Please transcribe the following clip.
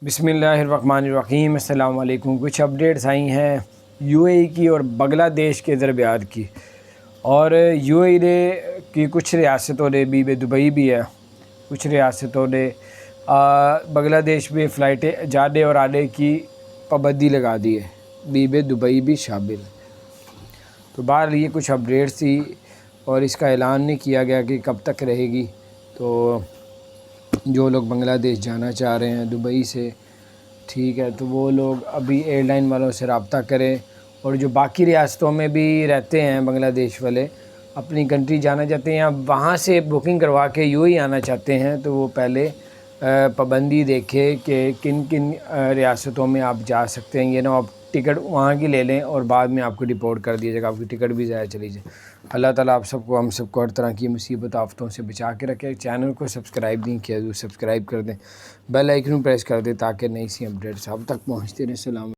بسم اللہ الرحمن الرحیم۔ السلام علیکم۔ کچھ اپڈیٹس آئی ہیں یو اے ای کی اور بنگلہ دیش کے درمیان کی، اور یو اے ای کی کچھ ریاستوں نے دبئی بھی ہے، کچھ ریاستوں نے بنگلہ دیش میں فلائٹیں جانے اور آنے کی پابندی لگا دی ہے، دبئی بھی شامل۔ تو بہرحال یہ کچھ اپڈیٹس تھی اور اس کا اعلان نہیں کیا گیا کہ کب تک رہے گی۔ تو جو لوگ بنگلہ دیش جانا چاہ رہے ہیں دبئی سے، ٹھیک ہے، تو وہ لوگ ابھی ایئر لائن والوں سے رابطہ کریں، اور جو باقی ریاستوں میں بھی رہتے ہیں بنگلہ دیش والے، اپنی کنٹری جانا چاہتے ہیں یا وہاں سے بکنگ کروا کے یو اے آنا چاہتے ہیں، تو وہ پہلے پابندی دیکھے کہ کن کن ریاستوں میں آپ جا سکتے ہیں، یہ نہ آپ ٹکٹ وہاں کی لے لیں اور بعد میں آپ کو ڈپورٹ کر دیا جائے گا، آپ کی ٹکٹ بھی ضائع چلی جائے۔ اللہ تعالیٰ آپ سب کو، ہم سب کو ہر طرح کی مصیبت آفتوں سے بچا کے رکھے۔ چینل کو سبسکرائب نہیں کیا تو سبسکرائب کر دیں، بیل آئیکن پریس کر دیں تاکہ نئی سی اپڈیٹس آپ تک پہنچتے رہیں۔ السلام